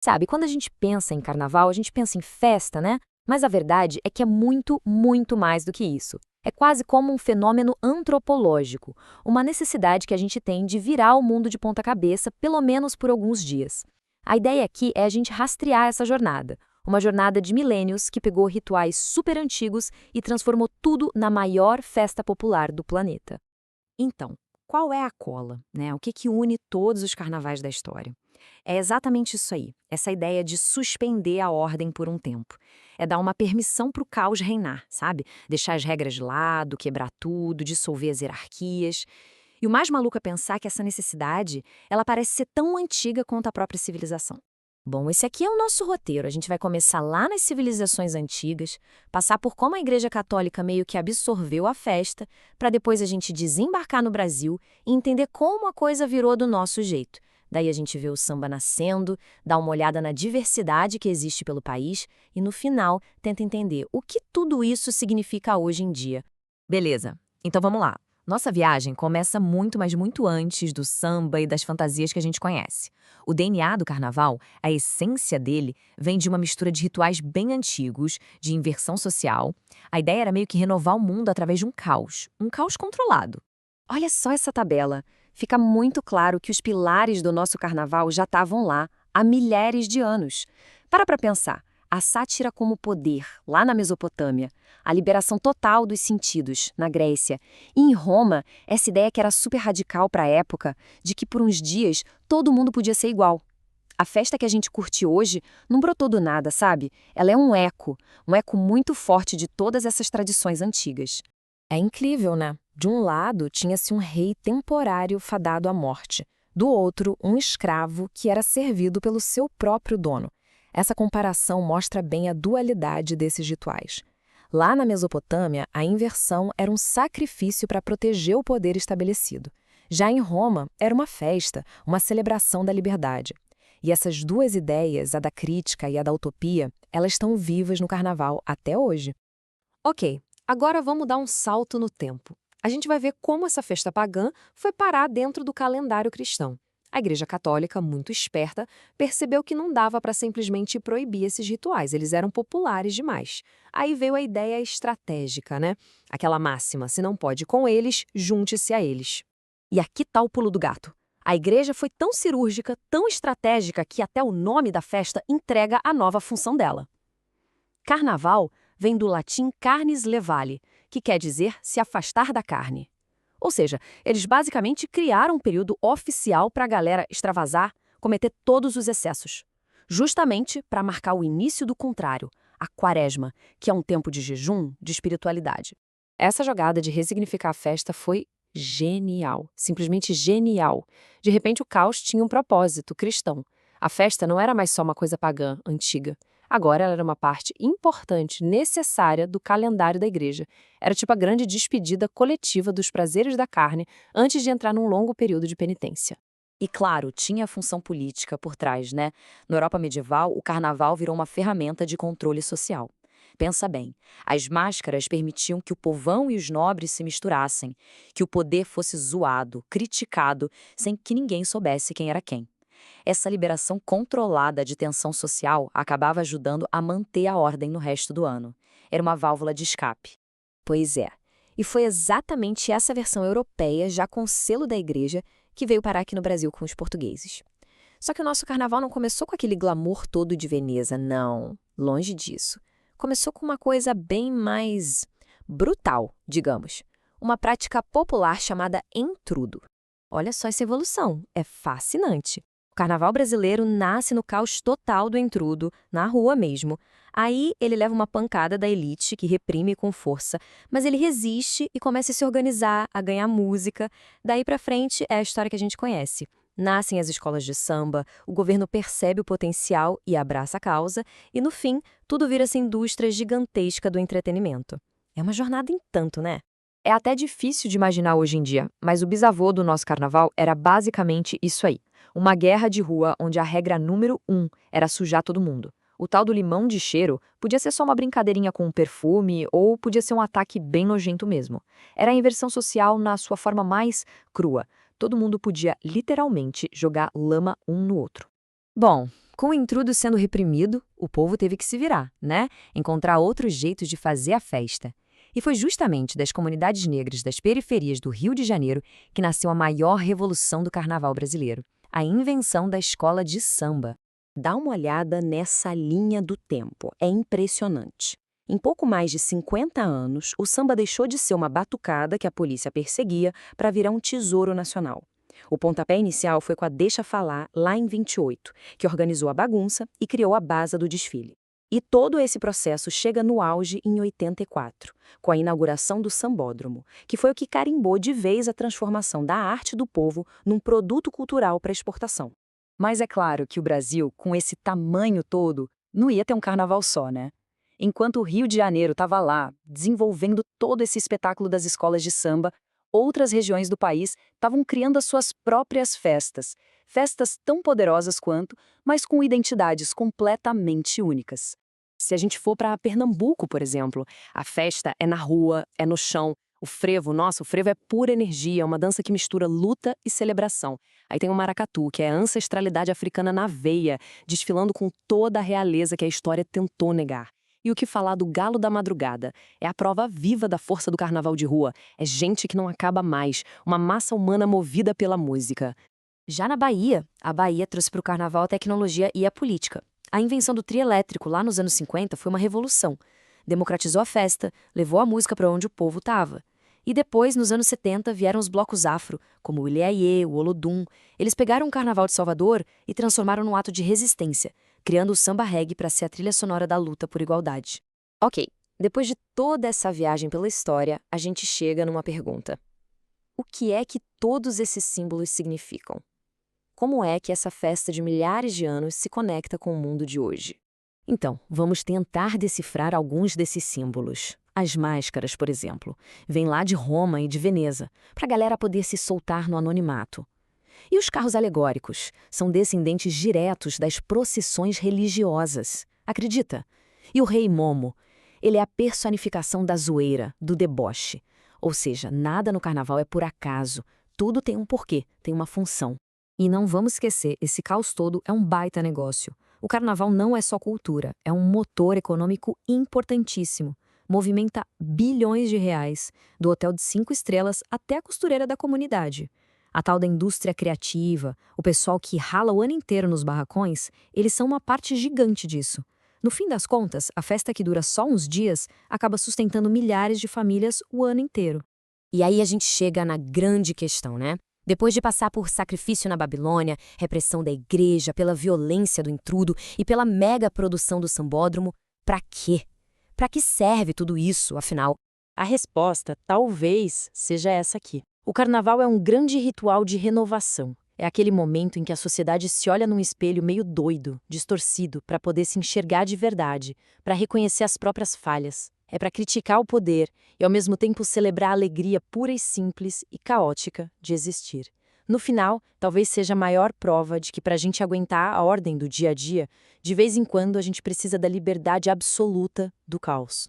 Sabe, quando a gente pensa em carnaval, a gente pensa em festa, né? Mas a verdade é que é muito, muito mais do que isso. É quase como um fenômeno antropológico, uma necessidade que a gente tem de virar o mundo de ponta cabeça, pelo menos por alguns dias. A ideia aqui é a gente rastrear essa jornada, uma jornada de milênios que pegou rituais super antigos e transformou tudo na maior festa popular do planeta. Então, qual é a cola, né? O que une todos os carnavais da história? É exatamente isso aí, essa ideia de suspender a ordem por um tempo. É dar uma permissão para o caos reinar, sabe? Deixar as regras de lado, quebrar tudo, dissolver as hierarquias. E o mais maluco é pensar que essa necessidade, ela parece ser tão antiga quanto a própria civilização. Bom, esse aqui é o nosso roteiro. A gente vai começar lá nas civilizações antigas, passar por como a Igreja Católica meio que absorveu a festa, para depois a gente desembarcar no Brasil e entender como a coisa virou do nosso jeito. Daí a gente vê o samba nascendo, dá uma olhada na diversidade que existe pelo país e, no final, tenta entender o que tudo isso significa hoje em dia. Beleza, então vamos lá. Nossa viagem começa muito, mas muito antes do samba e das fantasias que a gente conhece. O DNA do carnaval, a essência dele, vem de uma mistura de rituais bem antigos, de inversão social. A ideia era meio que renovar o mundo através de um caos controlado. Olha só essa tabela. Fica muito claro que os pilares do nosso carnaval já estavam lá há milhares de anos. Para pensar. A sátira como poder, lá na Mesopotâmia. A liberação total dos sentidos, na Grécia. E em Roma, essa ideia que era super radical para a época, de que por uns dias todo mundo podia ser igual. A festa que a gente curte hoje não brotou do nada, sabe? Ela é um eco muito forte de todas essas tradições antigas. É incrível, né? De um lado, tinha-se um rei temporário fadado à morte. Do outro, um escravo que era servido pelo seu próprio dono. Essa comparação mostra bem a dualidade desses rituais. Lá na Mesopotâmia, a inversão era um sacrifício para proteger o poder estabelecido. Já em Roma, era uma festa, uma celebração da liberdade. E essas duas ideias, a da crítica e a da utopia, elas estão vivas no carnaval até hoje. Ok, agora vamos dar um salto no tempo. A gente vai ver como essa festa pagã foi parar dentro do calendário cristão. A Igreja Católica, muito esperta, percebeu que não dava para simplesmente proibir esses rituais, eles eram populares demais. Aí veio a ideia estratégica, né? Aquela máxima: se não pode com eles, junte-se a eles. E aqui está o pulo do gato. A igreja foi tão cirúrgica, tão estratégica, que até o nome da festa entrega a nova função dela. Carnaval vem do latim carnis levale, que quer dizer se afastar da carne. Ou seja, eles basicamente criaram um período oficial para a galera extravasar, cometer todos os excessos. Justamente para marcar o início do contrário, a quaresma, que é um tempo de jejum, de espiritualidade. Essa jogada de ressignificar a festa foi genial, simplesmente genial. De repente o caos tinha um propósito cristão. A festa não era mais só uma coisa pagã, antiga. Agora ela era uma parte importante, necessária do calendário da igreja. Era tipo a grande despedida coletiva dos prazeres da carne antes de entrar num longo período de penitência. E claro, tinha a função política por trás, né? Na Europa medieval, o carnaval virou uma ferramenta de controle social. Pensa bem, as máscaras permitiam que o povão e os nobres se misturassem, que o poder fosse zoado, criticado, sem que ninguém soubesse quem era quem. Essa liberação controlada de tensão social acabava ajudando a manter a ordem no resto do ano. Era uma válvula de escape. Pois é. E foi exatamente essa versão europeia, já com o selo da igreja, que veio parar aqui no Brasil com os portugueses. Só que o nosso carnaval não começou com aquele glamour todo de Veneza, não. Longe disso. Começou com uma coisa bem mais brutal, digamos. Uma prática popular chamada entrudo. Olha só essa evolução, é fascinante. O carnaval brasileiro nasce no caos total do entrudo, na rua mesmo. Aí ele leva uma pancada da elite, que reprime com força, mas ele resiste e começa a se organizar, a ganhar música. Daí pra frente é a história que a gente conhece. Nascem as escolas de samba, o governo percebe o potencial e abraça a causa, e no fim, tudo vira essa indústria gigantesca do entretenimento. É uma jornada em tanto, né? É até difícil de imaginar hoje em dia, mas o bisavô do nosso carnaval era basicamente isso aí. Uma guerra de rua onde a regra número 1 era sujar todo mundo. O tal do limão de cheiro podia ser só uma brincadeirinha com um perfume ou podia ser um ataque bem nojento mesmo. Era a inversão social na sua forma mais crua. Todo mundo podia literalmente jogar lama um no outro. Bom, Com o intrudo sendo reprimido, o povo teve que se virar, né? Encontrar outros jeitos de fazer a festa. E foi justamente das comunidades negras das periferias do Rio de Janeiro que nasceu a maior revolução do carnaval brasileiro, a invenção da escola de samba. Dá uma olhada nessa linha do tempo, é impressionante. Em pouco mais de 50 anos, o samba deixou de ser uma batucada que a polícia perseguia para virar um tesouro nacional. O pontapé inicial foi com a Deixa Falar, lá em 28, que organizou a bagunça e criou a base do desfile. E todo esse processo chega no auge em 84, com a inauguração do Sambódromo, que foi o que carimbou de vez a transformação da arte do povo num produto cultural para exportação. Mas é claro que o Brasil, com esse tamanho todo, não ia ter um carnaval só, né? Enquanto o Rio de Janeiro estava lá, desenvolvendo todo esse espetáculo das escolas de samba, outras regiões do país estavam criando as suas próprias festas. Festas tão poderosas quanto, mas com identidades completamente únicas. Se a gente for para Pernambuco, por exemplo, a festa é na rua, é no chão. O frevo, nossa, o frevo é pura energia, é uma dança que mistura luta e celebração. Aí tem o maracatu, que é a ancestralidade africana na veia, desfilando com toda a realeza que a história tentou negar. E o que falar do Galo da Madrugada? É a prova viva da força do carnaval de rua. É gente que não acaba mais, uma massa humana movida pela música. Já na Bahia, a Bahia trouxe para o carnaval a tecnologia e a política. A invenção do trio elétrico lá nos anos 50 foi uma revolução. Democratizou a festa, levou a música para onde o povo estava. E depois, nos anos 70, vieram os blocos afro, como o Ilê-Aiê, o Olodum. Eles pegaram o carnaval de Salvador e transformaram num ato de resistência, criando o samba reggae para ser a trilha sonora da luta por igualdade. Ok, depois de toda essa viagem pela história, a gente chega numa pergunta. O que é que todos esses símbolos significam? Como é que essa festa de milhares de anos se conecta com o mundo de hoje? Então, vamos tentar decifrar alguns desses símbolos. As máscaras, por exemplo, vêm lá de Roma e de Veneza, para a galera poder se soltar no anonimato. E os carros alegóricos são descendentes diretos das procissões religiosas. Acredita? E o Rei Momo? Ele é a personificação da zoeira, do deboche. Ou seja, nada no carnaval é por acaso. Tudo tem um porquê, tem uma função. E não vamos esquecer, esse caos todo é um baita negócio. O carnaval não é só cultura, é um motor econômico importantíssimo. Movimenta bilhões de reais, do hotel de 5 estrelas até a costureira da comunidade. A tal da indústria criativa, o pessoal que rala o ano inteiro nos barracões, eles são uma parte gigante disso. No fim das contas, a festa que dura só uns dias acaba sustentando milhares de famílias o ano inteiro. E aí a gente chega na grande questão, né? Depois de passar por sacrifício na Babilônia, repressão da igreja, pela violência do intrudo e pela mega produção do Sambódromo, pra quê? Pra que serve tudo isso, afinal? A resposta talvez seja essa aqui. O carnaval é um grande ritual de renovação. É aquele momento em que a sociedade se olha num espelho meio doido, distorcido, para poder se enxergar de verdade, para reconhecer as próprias falhas. É para criticar o poder e, ao mesmo tempo, celebrar a alegria pura e simples e caótica de existir. No final, talvez seja a maior prova de que, para a gente aguentar a ordem do dia a dia, de vez em quando a gente precisa da liberdade absoluta do caos.